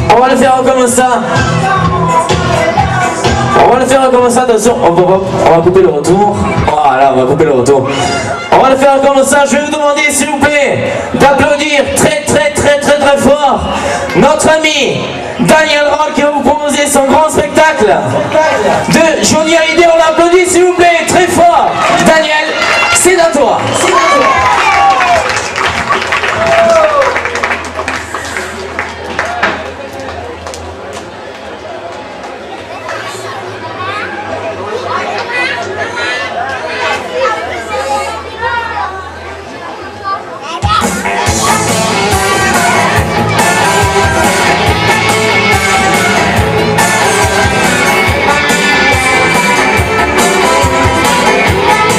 On va le faire comme ça. On va le faire comme ça, attention, on va couper le retour. Voilà, on va couper le retour. On va le faire comme ça, je vais vous demander s'il vous plaît d'applaudir très fort notre ami Daniel Rock qui va vous proposer son grand spectacle de Johnny Hallyday. On l'applaudit s'il vous plaît, très fort. Daniel, c'est à toi.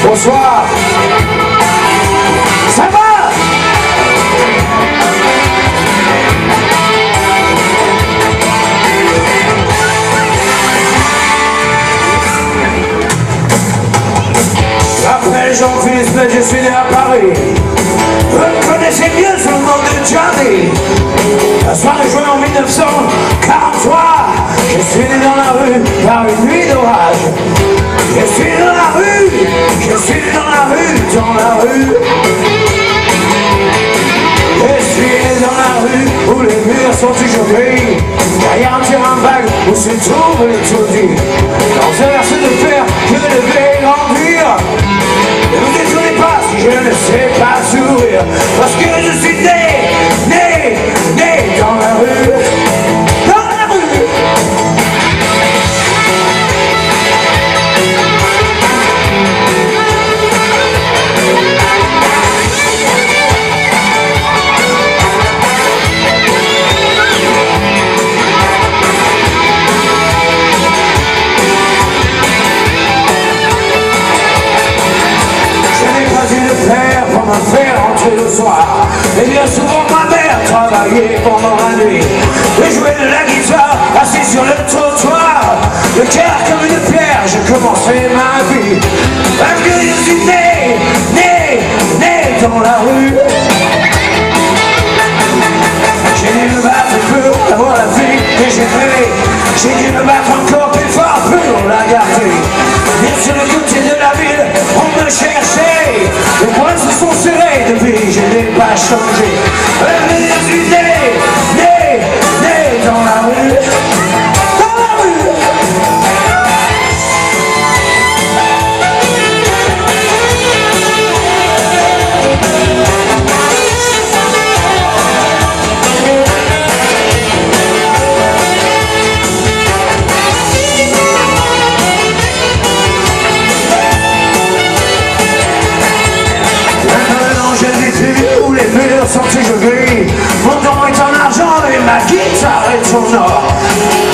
Bonsoir. Ça va? Après Jean-Philippe, je suis né à Paris. Vous me connaissez mieux sous le nom de Johnny. La soirée jouée en 1943. Je suis né dans la rue par une nuit d'orage. Je suis dans la rue, je suis dans la rue, dans la rue. Je suis dans la rue où les murs sont toujours gris. Derrière un terrain vague où se trouvent les taudis. Dans un verset de fer, je devais grandir. Ne vous détournez pas si je ne sais pas sourire. Parce que je suis né dans la rue. Dans la rue. Me faire rentrer le soir. Et bien souvent ma mère travaillait pendant la nuit et jouait de la guitare assis sur le trottoir. Le cœur comme une pierre, j'ai commencé ma vie. Parce que je suis né dans la rue. J'ai dû me battre pour avoir la vie que j'ai rêvé. J'ai dû me battre encore plus fort pour la garder. Bien sur le côté de la ville, on me cherchait. Les poings se sont serrés depuis, je n'ai pas changé. Mais je suis né dans la rue. Dans la rue. Sont toujours gris. Mon temps est en argent et ma guitare est en or.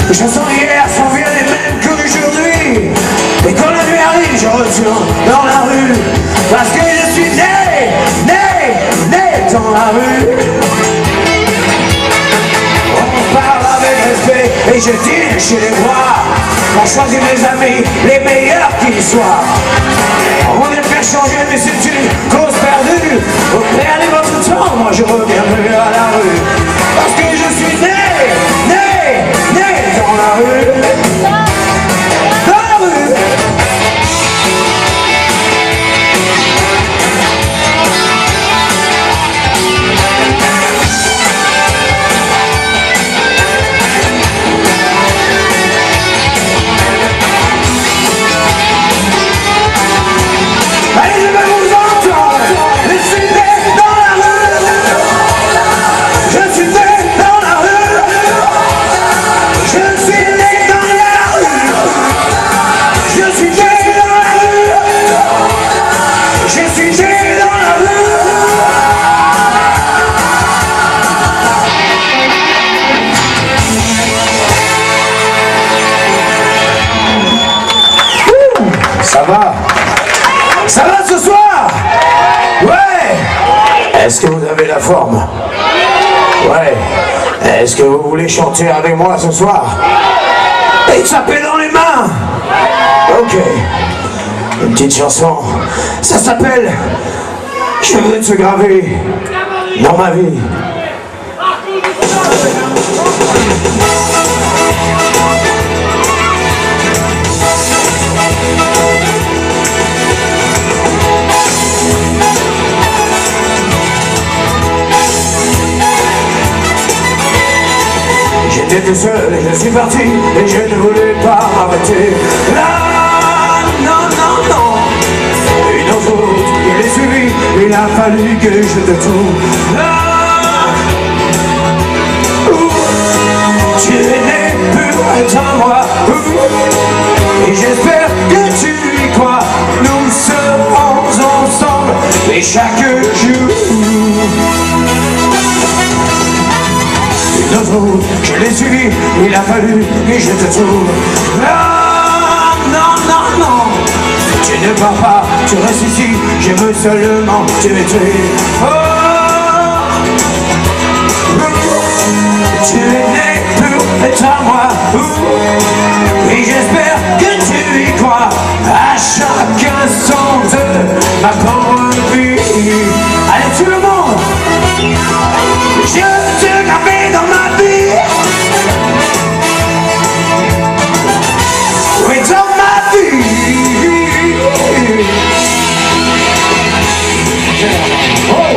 Les chansons d'hier sont bien les mêmes qu'aujourd'hui. Et quand la nuit arrive, je retourne dans la rue. Parce que je suis né dans la rue. On parle avec respect et je dîne chez les rois. On choisit mes amis, les meilleurs qu'ils soient. On vient de faire changer, mais c'est une cause perdue. Vous perdez votre temps, moi je reviendrai à la rue. Parce que je suis né dans la rue. Dans la rue. Allez, je vais vous entendre. Je suis né dans la rue. va? Ça va ce soir? Ouais. Est-ce que vous avez la forme? Ouais. Est-ce que vous voulez chanter avec moi ce soir? Et taper dans les mains. Ok. Une petite chanson. Ça s'appelle Je veux te graver dans ma vie. J'étais tout seul et je suis parti et je ne voulais pas m'arrêter. Là, non, non, non. Une autre route, je l'ai suivi, il a fallu que je te trouve. Là, tu n'es plus à moi. Et j'espère que tu y crois. Nous serons ensemble et chaque jour. Une autre route, je l'ai suivi, il a fallu que je te trouve. Non, non, non, non. Tu ne pars pas, tu restes ici, je veux seulement te tuer. Oh, tu n'es plus à moi. Et j'espère que tu y crois. À chaque instant de ma pauvre vie. Allez tout le monde. Je veux te graver dans ma vie. Oui, dans ma vie. Oh,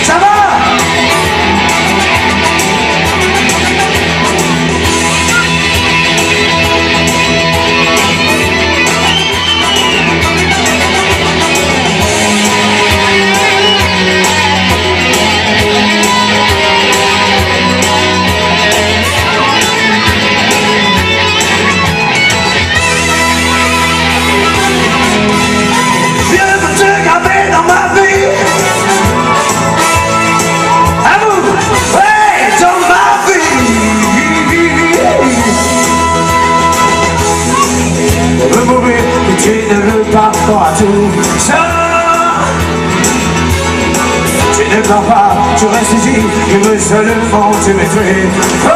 ça va? Tu ne veux pas croire à tout ça. Tu ne pars pas, tu restes ici, je veux seulement te tuer. Oh,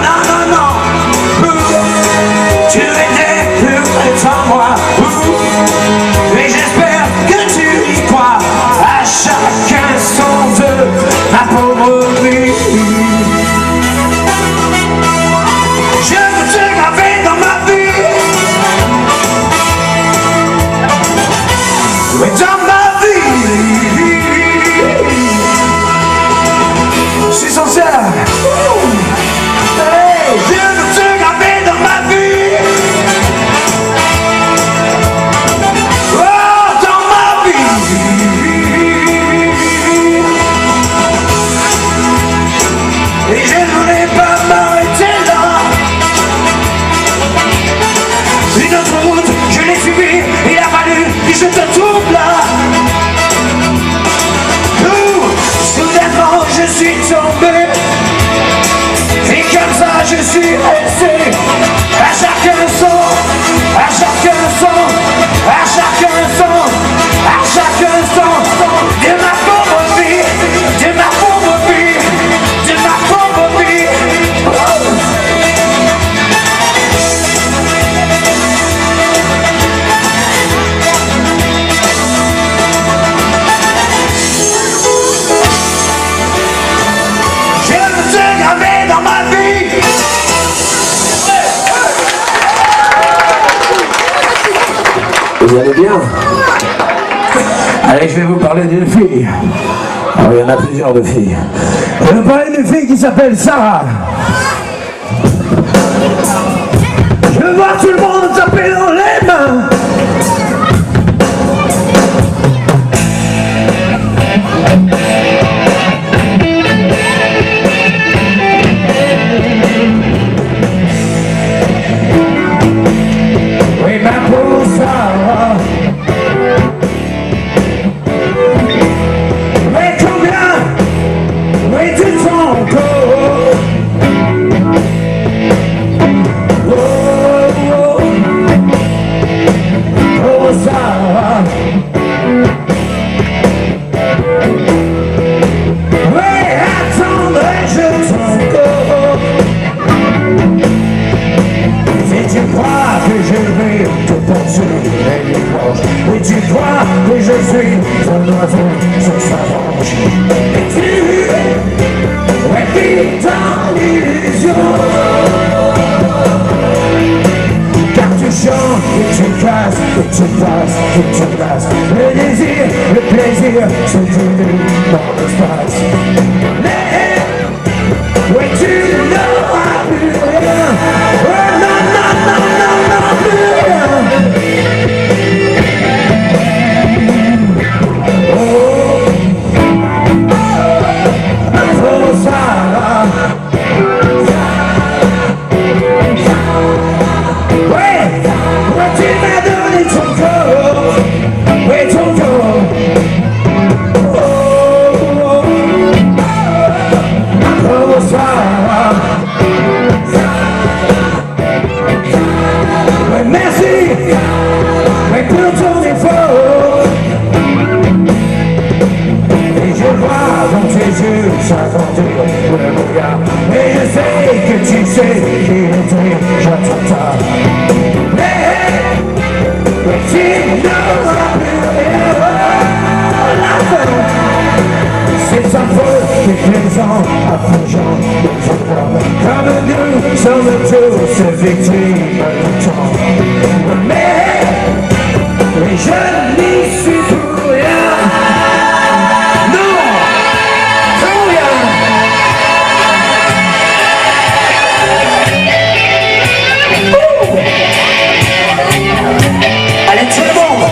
non, non, non. Tu n'es plus près de moi. Mais j'espère que tu y crois. À chaque instant de ma pauvre vie. Je veux te graver dans ma vie. Oui, dans ma vie. Je suis sincère. Hey, je veux te graver dans ma vie. Oh, dans ma vie. Et je ne voulais pas m'arrêter là. Une autre route, je l'ai suivie. Il a fallu que je te trouve là. Soudainement je suis tombé. Et comme ça je suis resté. À chaque instant, à chaque instant, à chaque instant, à chaque instant de ma pauvre vie, de ma pauvre vie, de ma pauvre vie. Oh. Dans ma vie. Vous allez bien? Allez, je vais vous parler d'une fille. Alors, il y en a plusieurs de filles. Je vais vous parler d'une fille qui s'appelle Sarah. Je veux voir tout le monde taper dans les mains. Oui, ma pauvre Sarah. Mais combien? Oui, tu te sens encore. Oh, oh. s'aventure le regard. Et je sais que tu sais qu'il était déjà trop tard. Mais tu n'auras plus rien à la fin. C'est sa faute qui est plaisant, affligeant, comme nous sommes tous victimes du temps. Mais je n'y suis pour rien. Non, pour rien. Allez, tout le monde.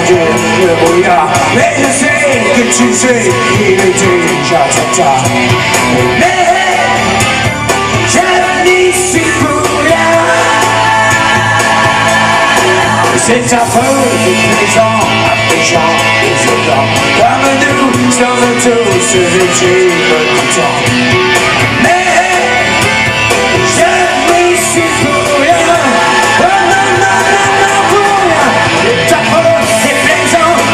Le brouillard, mais je sais que tu sais qu'il est déjà trop tard. Mais je n'y suis pour rien. C'est ta faute de plaisant, affligeant et violent, comme nous sommes tous victimes du temps. Mais je n'y suis pour rien. Oh non, non, non, non, pour rien. C'est ta faute.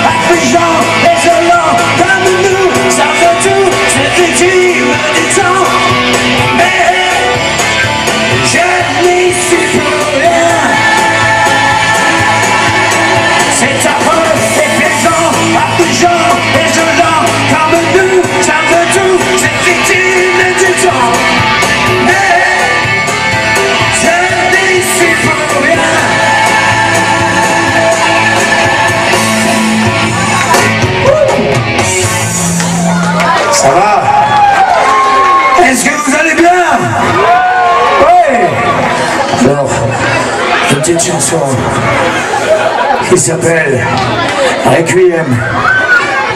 Affligeant et violent, comme nous, ça fait tout, c'est victime du temps. Mais je n'y suis pour rien. C'est ta faute, c'est plaisant, affligeant et violent, comme nous, ça fait tout, c'est victime du temps. Mais je n'y suis pour rien. Ça va? Est-ce que vous allez bien? Oui. Alors, petite chanson qui s'appelle Requiem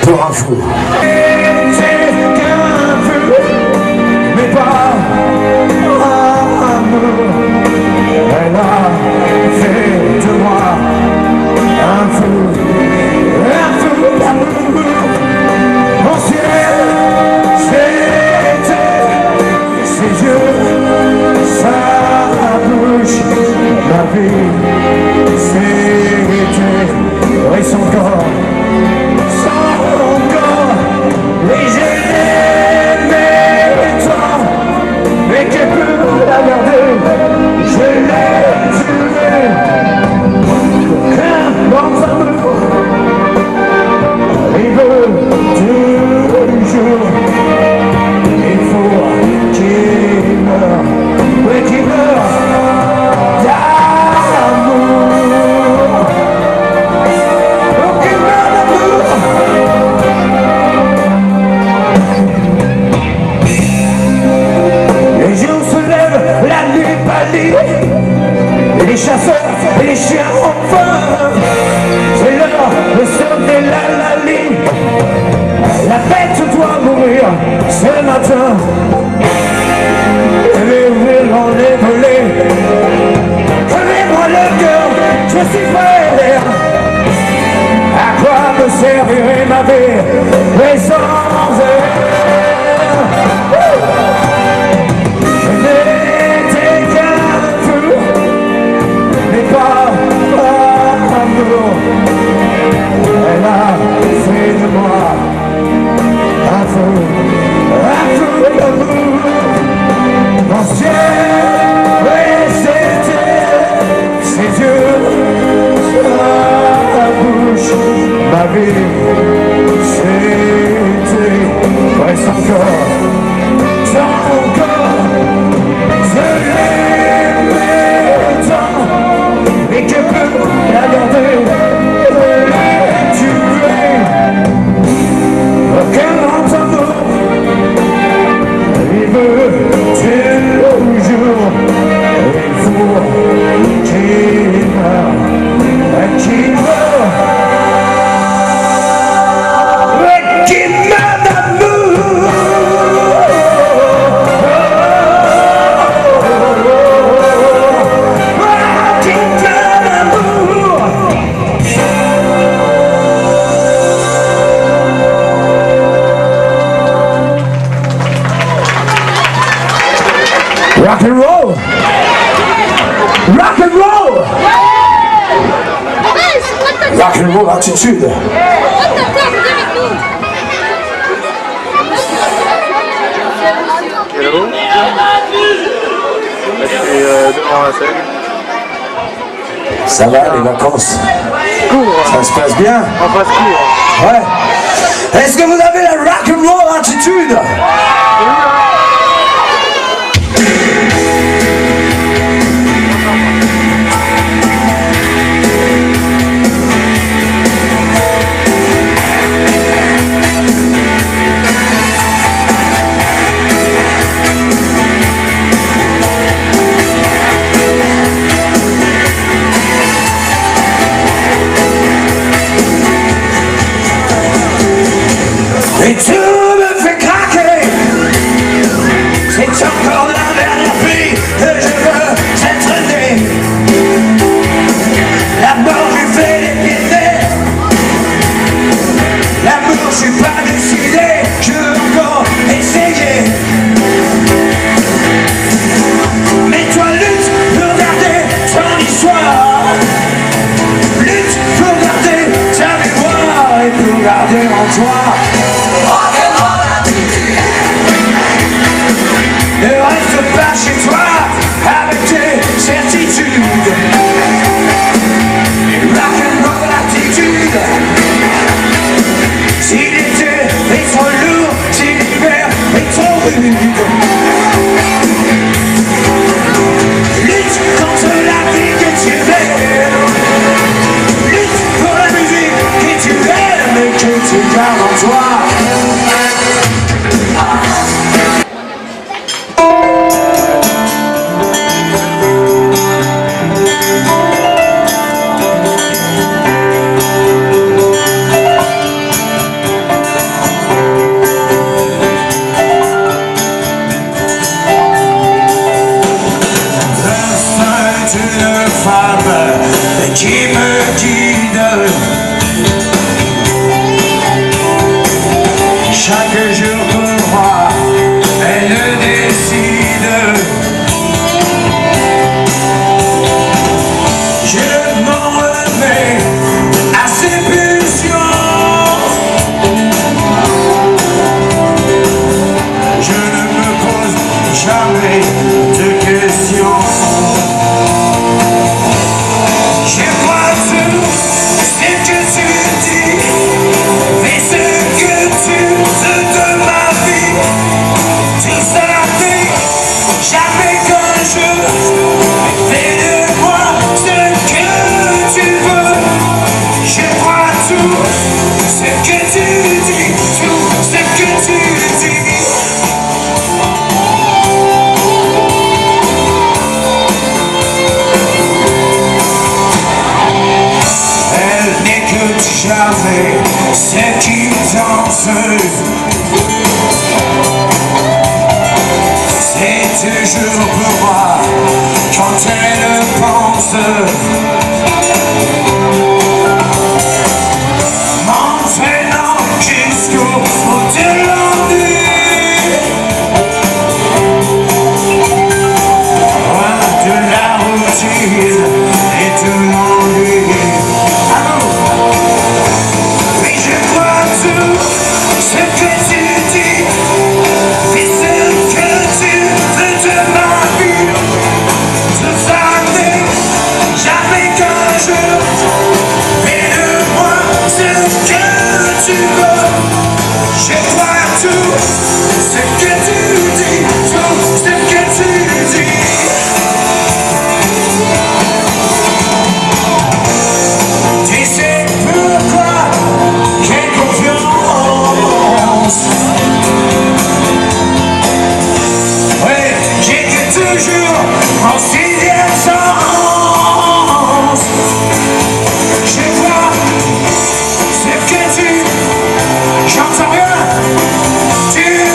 pour un fou. C'est qu'un fou, mais pas amour. Elle a fait de moi un fou d'amour. Mon ciel, ses yeux, sa bouche, ma vie, c'était, et son corps, et je l'aimais tant, mais que peut la garder, je l'ai tué, un bon amour, il veut toujours. Il faut qu'il meure, oui qu'il meure d'amour. Oh qu'il meure d'amour. Les jours se lèvent, la nuit pâlit, et les chasseurs et les chiens ont faim. C'est l'heure de sauter la ligne. La bête doit mourir ce matin. Les violons, les volets, crevez-moi le cœur, je suis frère. À quoi me servirait ma vie, mais sans elle? Je n'étais qu'un fou, mais pas amour. Elle a fait de moi un fou d'amour. Mon ciel, oui c'était ses yeux, sa bouche, ma vie, c'était nouveau l'attitude. Hello. Ça va les vacances? Ça se passe bien? En face court. Ouais. Est-ce que vous avez la rock'n'roll attitude? Et tout me fait craquer. C'est encore la dernière pluie que je veux t'entraîner. L'amour, je fais les pieds. L'amour, je suis pas décidé. Je veux encore essayer. Mais toi, lutte pour garder ton histoire. Lutte pour garder ta mémoire et pour garder en toi. Ne reste pas chez toi avec tes certitudes. Rock'n'roll attitude. Si l'été est trop lourd, si l'hiver est trop rude, lutte contre la vie que tu aimes. Lutte pour la musique que tu aimes et que tu gardes en toi. Qui me guide chaque jour pour moi, elle décide. Je m'en remets à ses pulsions. Je ne me pose jamais de questions. Jamais ce qui danse, c'est toujours pour moi quand elle pense. M'entraînant jusqu'au bout de l'ennui, loin de la routine et de l'ennui. Ce que tu dis, et ce que tu veux de ma vie, tout ça n'est jamais qu'un jeu. Et de moi ce que tu veux, je crois tout ce que tu dis, tout ce que tu dis. Tu sais pourquoi j'ai confiance. Oui, j'étais toujours en sixième sens. Je vois ce que tu... J'entends rien. Tu me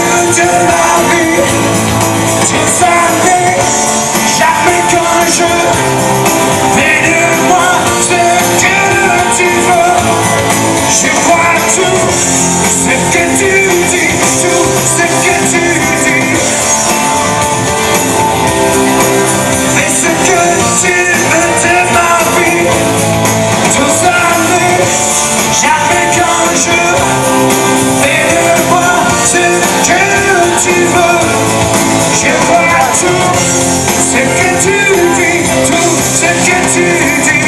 jour. Fais-moi ce que tu veux. Je vois tout ce que tu dis, tout ce que tu dis.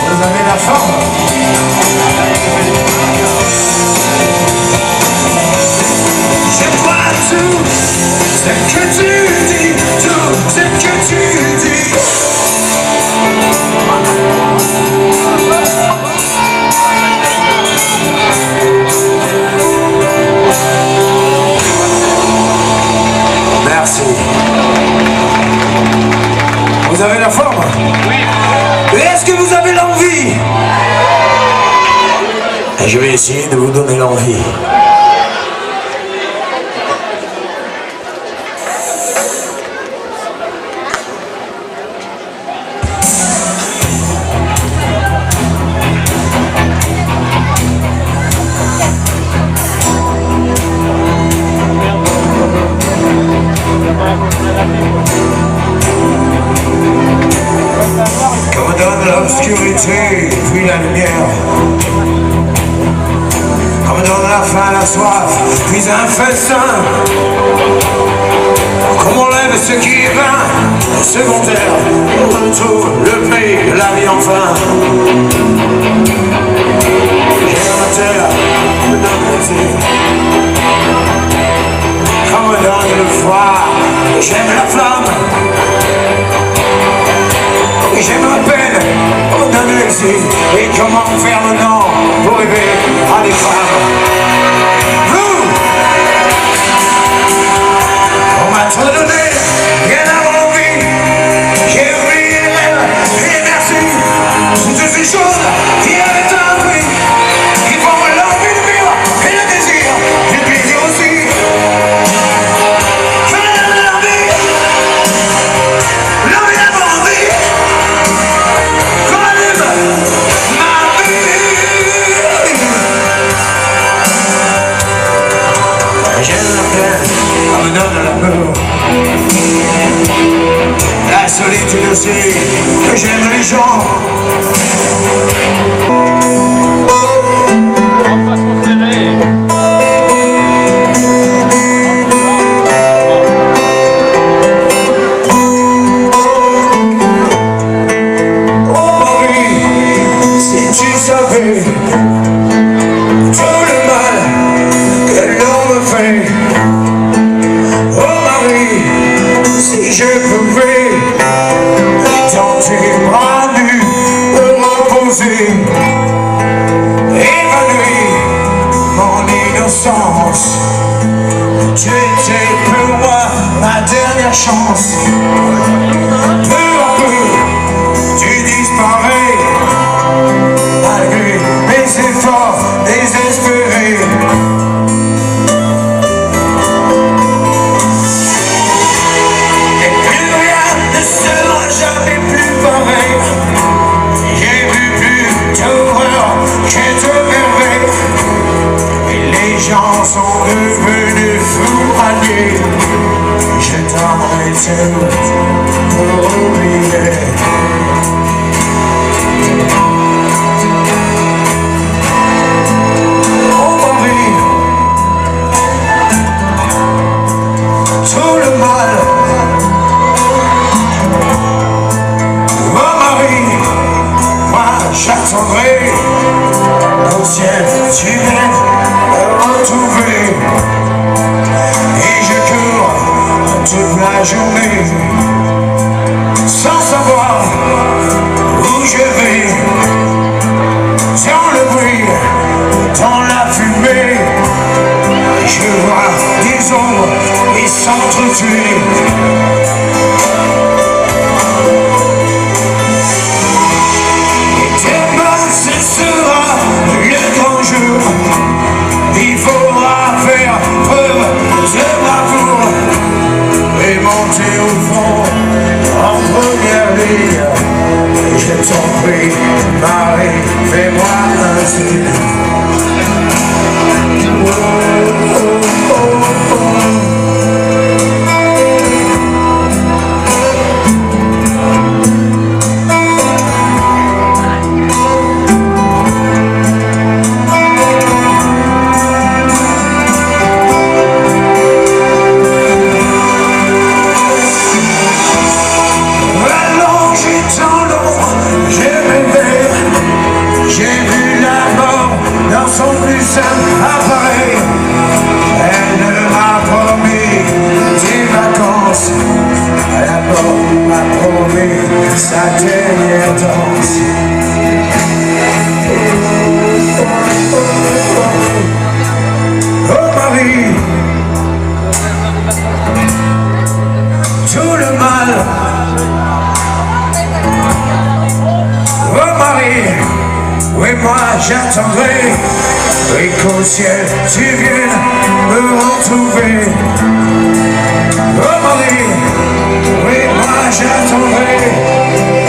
Vous avez la forme. Je vois tout ce que tu dis, tout ce que tu dis. Merci. Vous avez la forme? Oui. Est-ce que vous avez l'envie? Je vais essayer de vous donner l'envie. Comme dans l'obscurité, puis la lumière. Comme dans la faim, la soif, puis un festin. Comme on lève ce qui est vain, le secondaire, le retour, le prix, la vie enfin. J'aime la terre, me donne l'été. Comme me donne le froid, j'aime la flamme. J'aime la peine, on me donne l'exil. Et comment faire maintenant pour rêver à des femmes. Vous, on m'a trop donné, rien à mon vie. J'ai oublié les rêves et merci. Toutes ces choses qui avaient un prix, qui font l'envie de vivre et le désir, du plaisir aussi. Je me donne l'envie d'avoir envie. J'aime la peine, on me donne l'amour. La solitude aussi, que j'aime les gens. Oh Marie, si tu savais tout le mal que l'on me fait. Oh Marie, si je pouvais dans tes bras nus me reposer, évanouir mon innocence. Tu étais pour moi ma dernière chance. Peu à peu, tu disparais, malgré mes efforts désespérés. Les gens sont devenus fous alliés. Je t'aimerai tout pour oublier. Oh Marie, tout le mal. Oh Marie, moi j'attendrai au ciel, tu viens me retrouver. Et je cours toute la journée sans savoir où je vais. Dans le bruit, dans la fumée, je vois des ombres et s'entretuer. Et demain ce sera le grand jour. Il faudra faire preuve de bravoure et monter au front en première ligne. Je t'en prie, Marie, fais-moi un signe. Oh, oh, oh, oh. Oui, moi j'attendrai, et qu'au ciel tu viennes me retrouver. Oh Marie, oui, moi j'attendrai,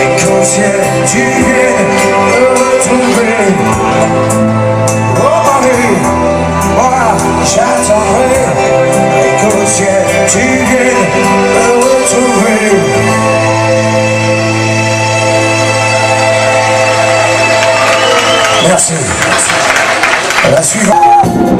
et qu'au ciel tu viennes me retrouver. Oh Marie, moi j'attendrai, et qu'au ciel tu viennes me retrouver. Merci. La suivante.